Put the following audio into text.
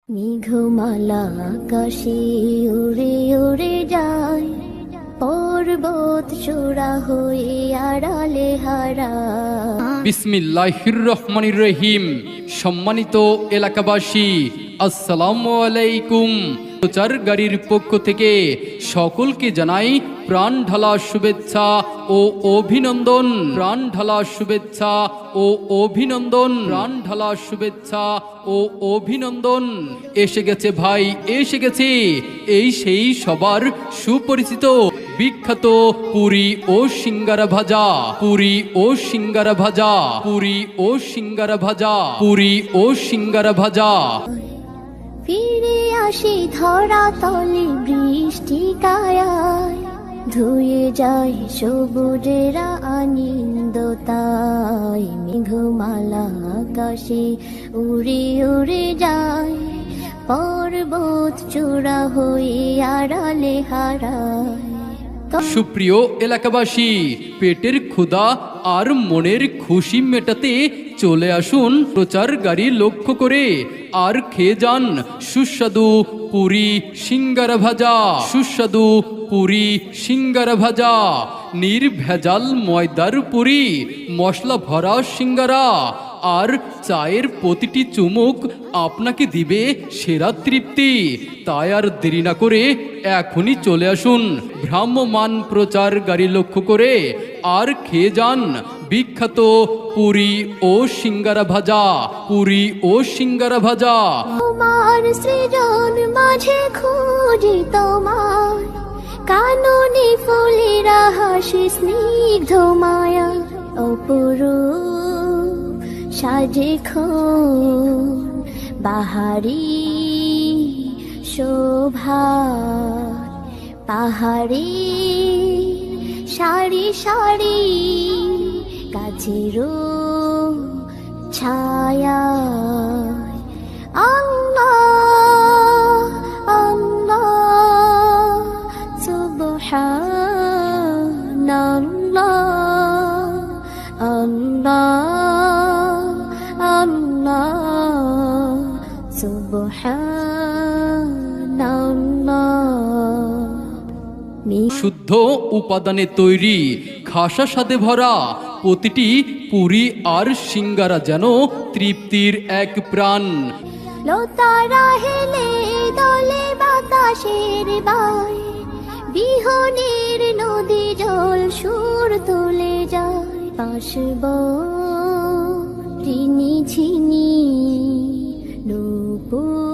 মেঘমালা আকাশে উড়ে উড়ে যায়, পর্বত চূড়া হয়ে আড়ালে হারায়। বিসমিল্লাহির রহমানির রহিম। সম্মানিত এলাকাবাসী, আসসালামু আলাইকুম। প্রচার গাড়ির পক্ষ থেকে সকলকে জানাই প্রাণ ঢালা শুভেচ্ছা ও অভিনন্দন। প্রাণ ঢালা শুভেচ্ছা ও অভিনন্দন। প্রাণ ঢালা শুভেচ্ছা ও অভিনন্দন। এসে গেছে ভাই, এসে গেছে এই সেই সবার সুপরিচিত বিখ্যাত পুরি ও সিঙ্গারা ভাজা। পুরি ও সিঙ্গারা ভাজা। পুরি ও সিঙ্গারা ভাজা। পুরি ও সিঙ্গারা ভাজা। ফিরে আসি ধরা তলে বৃষ্টি কায়ায়, ধুয়ে যায় সবুজেরা আনন্দতায়। মেঘমালা আকাশে উড়ে উড়ে যায়, পর্বত চূড়া হয়ে আড়ালে হারায়। সুপ্রিয় এলাকাবাসী, পেটের ক্ষুধা আর মনের খুশি মেটাতে চলে আসুন প্রচার গাড়ি লক্ষ্য করে, আর খেয়ে যান সুস্বাদু পুরি সিঙ্গারা ভাজা। সুস্বাদু পুরি সিঙ্গারা ভাজা। নির্ভেজাল ময়দার পুরি, মশলা ভরা সিঙ্গারা আর চায়ের প্রতিটি চুমুক আপনাকে দিবে সেরা তৃপ্তি। তাই আর দেরি না করে এখনই চলে আসুন ভ্রাম্যমান প্রচার গাড়ি লক্ষ্য করে, আর খেয়ে যান বিখ্যাত পুরি ও সিঙ্গারা ভাজা। পুরি ও সিঙ্গারা ভাজা। তোমার সৃজন মাঝে খুঁজি তোমার, কাননে ফুলেরা হাসি স্নিগ্ধ মায়া। অপরূপ সাজে বাহারি শোভা, পাহাড়ি সারি সারি গাছেরও ছায়া। আল্লাহ আল্লাহ সুবহানাল্লাহ। আল্লাহ আল্লাহ সুবহানাল্লাহ। শুদ্ধ উপাদানে তৈরি, খাসা স্বাদে ভরা প্রতিটি পুরি আর সিঙ্গারা যেন তৃপ্তির এক প্রাণ। লতারা হেলে দলে বাতাসের বায়, বিহনের নদী জল সুর তুলে যায়। পাশব ঝিনি ঝিনি নূপুর